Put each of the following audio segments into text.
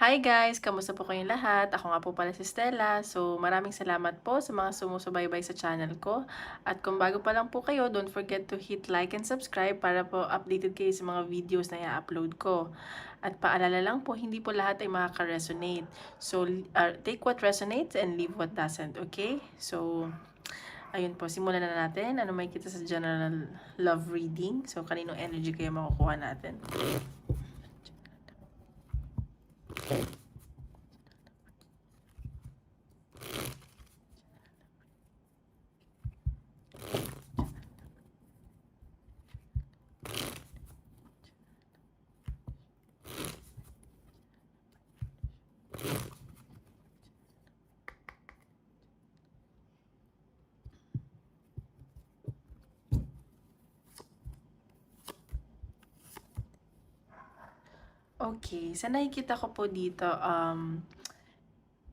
Hi guys! Kamusta po kayong lahat? Ako nga po pala si Stella. So, maraming salamat po sa mga sumusubaybay sa channel ko. At kung bago pa lang po kayo, don't forget to hit like and subscribe para po updated kayo sa mga videos na i-upload ko. At paalala lang po, hindi po lahat ay makaka-resonate. So, take what resonates and leave what doesn't, okay? So, ayun po, simulan na natin. Ano may kita sa general love reading? So, kaninong energy kayo makukuha natin? Okay, sa nakikita ko po dito,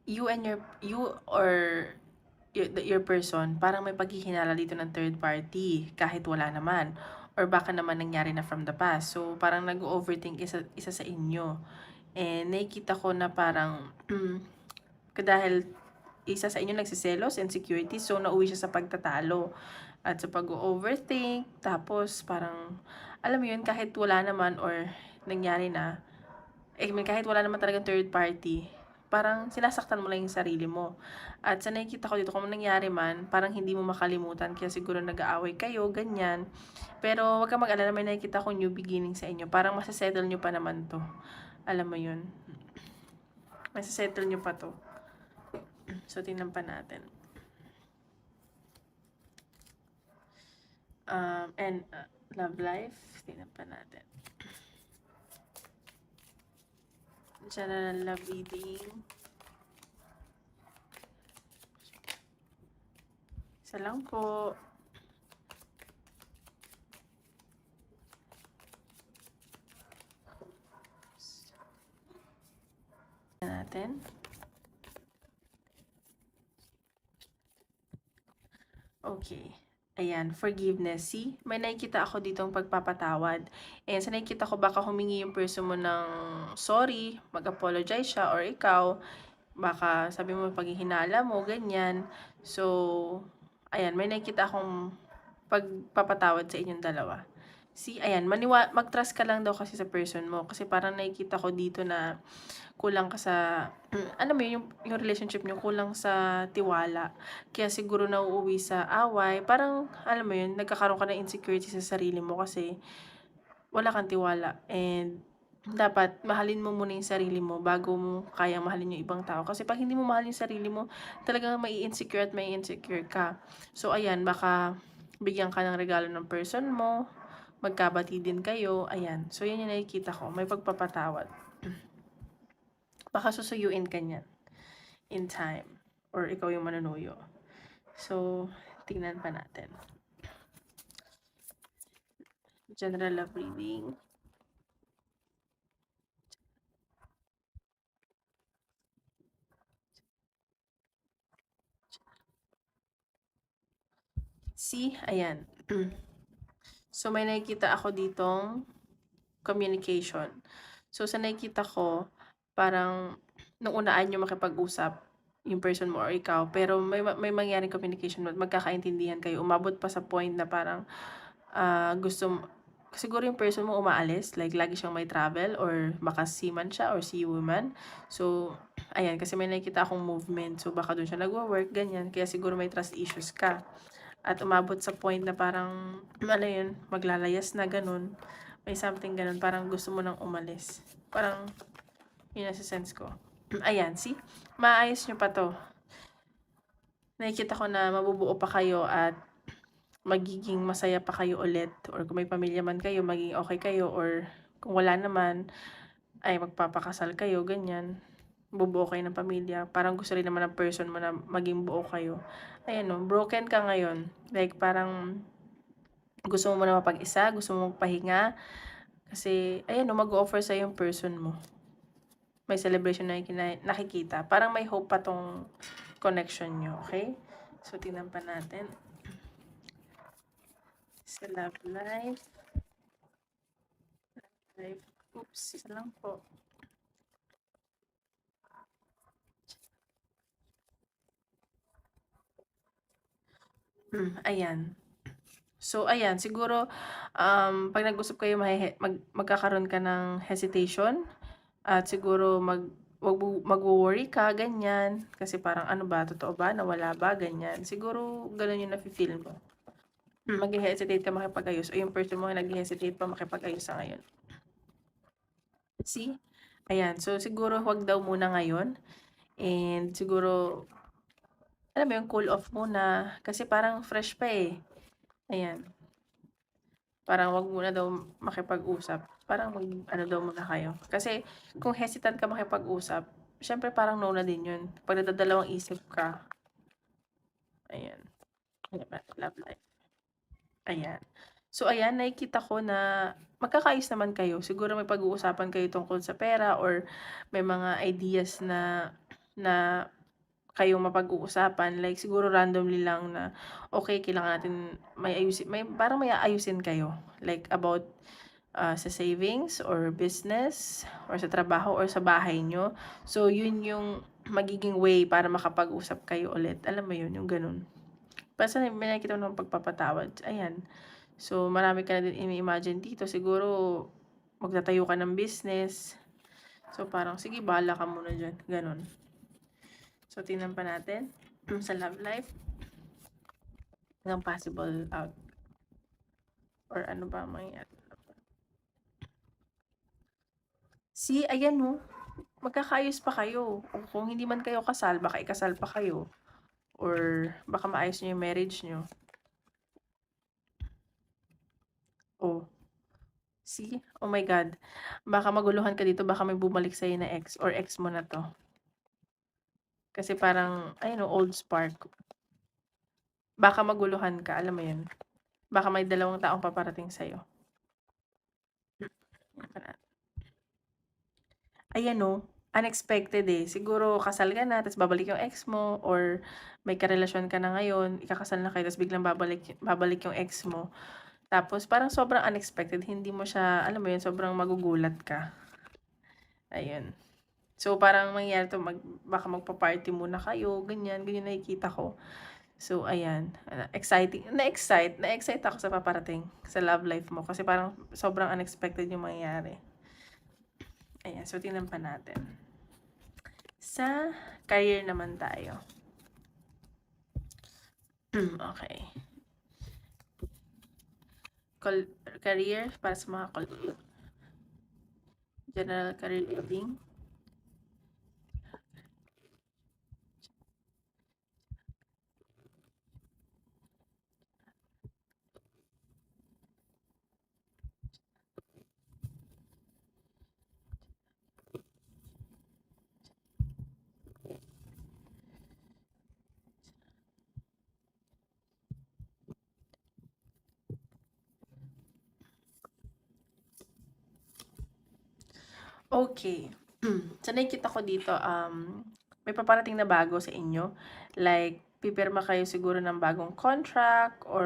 you or your person, parang may paghihinala dito ng third party, kahit wala naman. Or baka naman nangyari na from the past. So, parang nag-overthink isa sa inyo. And nakikita ko na parang, dahil isa sa inyo nagsiselos, insecurity, so nauwi siya sa pagtatalo. At sa pag-overthink, tapos parang, alam mo yun, kahit wala naman or nangyari na, kahit wala naman talagang third party, parang sinasaktan mo lang yung sarili mo. At sa nakikita ko dito, kung nangyari man, parang hindi mo makalimutan, kaya siguro nag-aaway kayo, ganyan. Pero wag kang mag-alala, may nakikita ko new beginning sa inyo. Parang masasettle nyo pa naman to. Alam mo yun. Masasettle nyo pa to. So, tingnan pa natin. Love life, tingnan pa natin. General love reading. Isa lang po. Natin. Okay. Ayan, forgiveness. See, may nakikita ako ditong pagpapatawad. And sa nakikita ko, baka humingi yung person mo ng sorry, mag-apologize siya, or ikaw, baka sabi mo paghihinala mo, ganyan. So, ayan, may nakikita akong pagpapatawad sa inyong dalawa. See, ayan, mag-trust ka lang daw kasi sa person mo. Kasi parang nakikita ko dito na kulang ka sa, alam mo yun, yung relationship nyo, kulang sa tiwala. Kaya siguro nauuwi sa away. Parang, alam mo yun, nagkakaroon ka ng insecurity sa sarili mo kasi wala kang tiwala. And, dapat mahalin mo muna yung sarili mo bago mo kayang mahalin yung ibang tao. Kasi pag hindi mo mahal yung sarili mo, talagang mai-insecure at mai-insecure ka. So, ayan, baka bigyan ka ng regalo ng person mo, magkabati din kayo, ayan. So, yan yung nakikita ko, may pagpapatawad. Baka susuyuin ka niyan in time, or ikaw yung manunuyo. So, tingnan pa natin. General love reading. See, ayan. So, may nakikita ako ditong communication. So, sa nakikita ko, parang nung unaan nyo makipag-usap, yung person mo or ikaw, pero may mangyaring communication, magkakaintindihan kayo, umabot pa sa point na parang siguro yung person mo umaalis, like lagi siyang may travel or makasiman siya or seawoman. So, ayan, kasi may nakikita akong movement. So, baka doon siya nagwo-work, ganyan. Kaya siguro may trust issues ka. At umabot sa point na parang, ano yun, maglalayas na ganun. May something ganun, parang gusto mo nang umalis. Parang, yun nasa sense ko. Ayan, see? Maayos nyo pa to. Nakikita ko na mabubuo pa kayo at magiging masaya pa kayo ulit. Or kung may pamilya man kayo, maging okay kayo. Or kung wala naman, ay magpapakasal kayo, ganyan. Bubuo kayo ng pamilya. Parang gusto rin naman ng person mo na maging buo kayo. Ayan no, broken ka ngayon. Like parang gusto mo na mapag-isa, gusto mo magpahinga. Kasi, ayan no, mag-offer sa yung person mo. May celebration na nakikita. Parang may hope pa tong connection nyo, okay? So, tingnan pa natin. Sa love life. Oops, isa lang po. Ayan. So, ayan, siguro, 'pag nag-usap kayo magkakaroon ka ng hesitation at siguro magwo-worry ka, ganyan. Kasi parang, ano ba, totoo ba, nawala ba, ganyan. Siguro gano'n yung nafi-feel mo. Maghe-hesitate ka makipag-ayos o yung person mo naghe-hesitate pa makipag-ayos sa ngayon. See? Ayan, so siguro huwag daw muna ngayon and siguro, alam mo yung cool off muna kasi parang fresh pa, eh. Ayan. Parang wag muna daw makipag-usap, parang mag-ano daw muna kayo. Kasi kung hesitant ka makipag-usap, siyempre parang no na din yun, 'pag nagdadalawang isip ka. Ayan, ano ba, love life, ayan. So ayan, nakikita ko na magkakaayos naman kayo, siguro may pag-uusapan kayo tungkol sa pera or may mga ideas na na kayong mapag-uusapan, like siguro randomly lang na, okay, kailangan natin may parang may aayusin kayo, like about sa savings or business or sa trabaho or sa bahay nyo. So, yun yung magiging way para makapag-usap kayo ulit. Alam mo yun, yung ganun. Basta may nakikita ko ng pagpapatawad. Ayan. So, marami ka na din i-imagine dito. Siguro, magtatayo ka ng business. So, parang, sige, bahala ka muna dyan. Ganun. So, tingnan pa natin sa love life. Ng possible out. Or ano ba mangyayari. See, ayan no. Magkakaayos pa kayo. Kung hindi man kayo kasal, baka ikasal pa kayo. Or baka maayos nyo yung marriage nyo. Oh, see? Oh my God. Baka maguluhan ka dito, baka may bumalik sa'yo na ex or ex mo na to. Kasi parang, ayun o, old spark. Baka maguluhan ka, alam mo yun. Baka may dalawang taong paparating sa'yo. Ayan o, unexpected eh. Siguro kasal ka na, tapos babalik yung ex mo, or may karelasyon ka na ngayon, ikakasal na kayo, tapos biglang babalik yung ex mo. Tapos parang sobrang unexpected, hindi mo siya, alam mo yun, sobrang magugulat ka. Ayun. So parang mangyayari 'to, baka magpa-party muna kayo, ganyan, ganyan nakikita ko. So ayan, na-excite ako sa paparating sa love life mo kasi parang sobrang unexpected yung mangyayari. Ayan, so tingnan pa natin. Sa career naman tayo. Okay. Career para sa mga general career reading. Okay. So nakikita ko dito, may paparating na bago sa inyo. Like, pipirma kayo siguro ng bagong contract or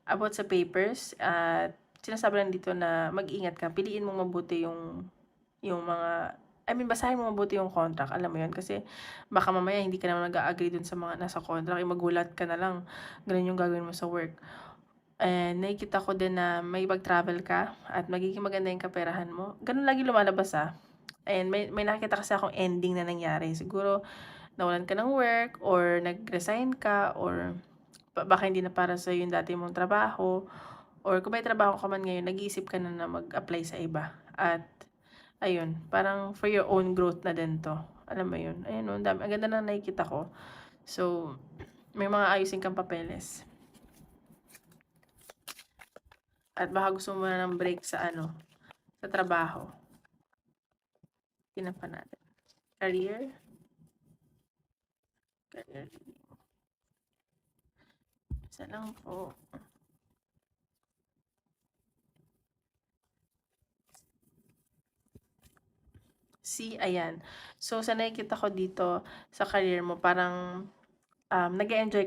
about sa papers. At sinasabi lang dito na mag-ingat ka. Piliin mong mabuti yung mga, I mean, basahin mo mabuti yung contract. Alam mo yun? Kasi baka mamaya hindi ka naman nag-agree dun sa mga nasa contract. Magulat ka na lang. Ganun yung gagawin mo sa work. And nakikita ko din na may pag-travel ka at magiging maganda yung kaperahan mo. Ganun lagi lumalabas And may nakita kasi akong ending na nangyari. Siguro nawalan ka ng work or nag-resign ka or baka hindi na para sa yung dati mong trabaho or kung may trabaho ka man ngayon, nag-iisip ka na mag-apply sa iba. At ayun, parang for your own growth na din to. Alam mo yun? Ayun, ang ganda na nakikita ko. So, may mga ayusin kang papeles. At baka gusto mo na ng break sa sa trabaho. Tingnan pa natin. Career. Isa lang po. See, ayan. So, sa nakikita ko dito sa career mo, parang nag-e-enjoy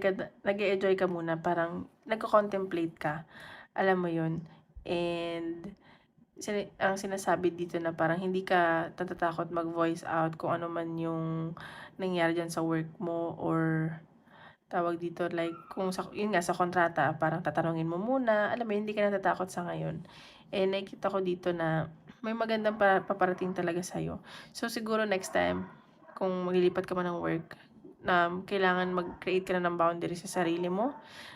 ka muna, parang nagko-contemplate ka. Alam mo yun? And ang sinasabi dito na parang hindi ka natatakot mag-voice out kung ano man yung nangyari dyan sa work mo or tawag dito, like, kung sa, yun nga, sa kontrata, parang tatanungin mo muna, alam mo, hindi ka natatakot sa ngayon. Nakikita ko dito na may magandang paparating talaga sa'yo. So, siguro next time, kung maglilipat ka man ng work, na kailangan mag-create ka na ng boundaries sa sarili mo.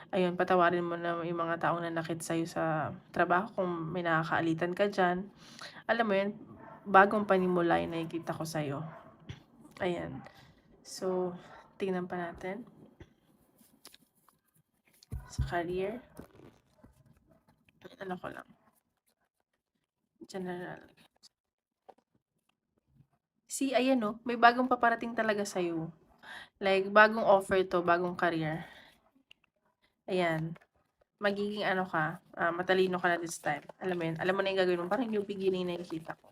Ayun, patawarin mo na yung mga taong nanakit sa'yo sa trabaho kung may nakakaalitan ka dyan. Alam mo yun, bagong panimula yung nakikita ko sa'yo. Ayan. So, tingnan pa natin. Sa career. Ano ko lang. General. See, ayan no, may bagong paparating talaga sa'yo. Like, bagong offer to, bagong career. Ayan. Magiging ano ka, matalino ka na this time. Alam mo yun, alam mo na yung gagawin mo. Parang new beginning na nakikita ko.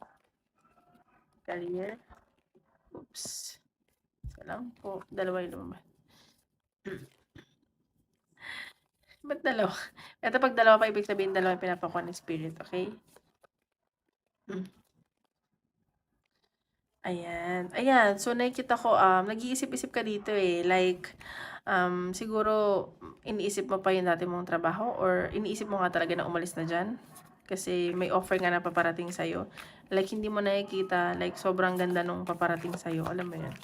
Career. Oops. Isa lang po. Dalawa yung lumabas. Ba't dalawa? Ito pag dalawa pa, ibig sabihin dalawa yung pinapakuha ng spirit, okay? Ayan. Ayan. So, nakikita ko, nag-iisip-isip ka dito eh. Like, siguro, iniisip mo pa yung dati mong trabaho or iniisip mo nga talaga na umalis na dyan. Kasi may offer nga na paparating sa'yo. Like, hindi mo nakikita. Like, sobrang ganda nung paparating sa'yo. Alam mo yun.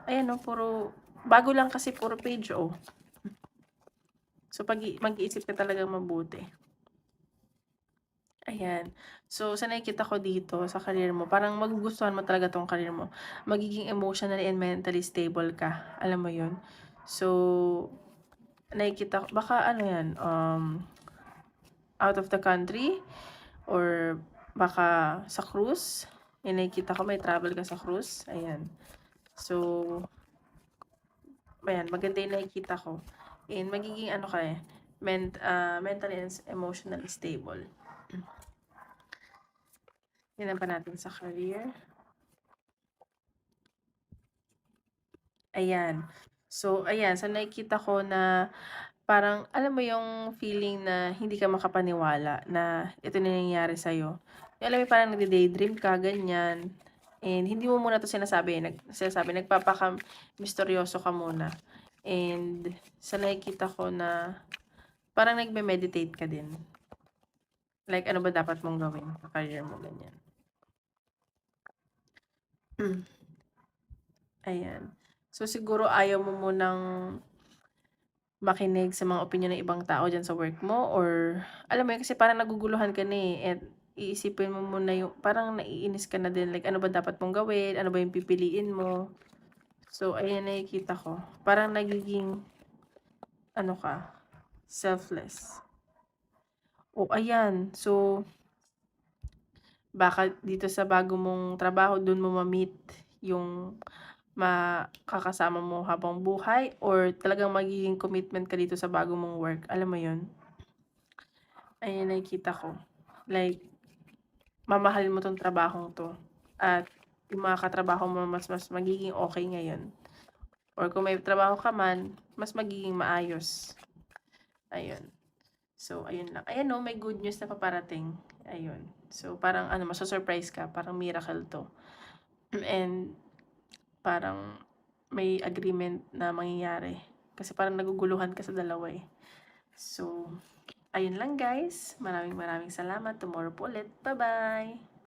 Ayan, no, puro, bago lang kasi puro page, oh. So, mag-iisip ka talagang mabuti. Ayan. So, sa nakikita ko dito sa career mo, parang magugustuhan mo talaga tong career mo. Magiging emotionally and mentally stable ka. Alam mo yun? So, nakikita ko, baka ano yan, out of the country or baka sa cruise. Yung nakikita ko, may travel ka sa cruise. Ayan. So, ayan, maganda yung nakikita ko. And magiging ano ka eh, mentally and emotionally stable. Tingnan pa natin sa career. Ayan. So, ayan, sa nakikita ko na parang, alam mo yung feeling na hindi ka makapaniwala na ito na nangyayari sa'yo. Yung alam mo, parang nagde-daydream ka, ganyan. And hindi mo muna to sinasabi, nagpapaka-misteryoso ka muna. And sa nakikita ko na parang nagme-meditate ka din. Like, ano ba dapat mong gawin sa career mo, ganyan. Ayan. So, siguro ayaw mo munang makinig sa mga opinyon ng ibang tao diyan sa work mo or alam mo yun, kasi parang naguguluhan ka na eh, at iisipin mo muna yung parang naiinis ka na din, like ano ba dapat mong gawin, ano ba yung pipiliin mo. So, ayan nakikita ko. Parang nagiging ano ka, selfless. O, ayan. So, baka dito sa bago mong trabaho, dun mo ma-meet yung makakasama mo habang buhay or talagang magiging commitment ka dito sa bago mong work. Alam mo yun? Ayan, nakikita ko. Like, mamahalin mo 'tong trabahong 'to at yung mga katrabaho mo mas magiging okay ngayon or kung may trabaho ka man, mas magiging maayos. Ayun. So, ayun lang. Ayan 'no, may good news na paparating. Ayun. So, parang ano, masu-surprise ka, parang miracle 'to. And parang may agreement na mangyayari kasi parang naguguluhan ka sa dalawa, eh. So, ayun lang guys. Maraming salamat. Tomorrow po ulit. Bye-bye!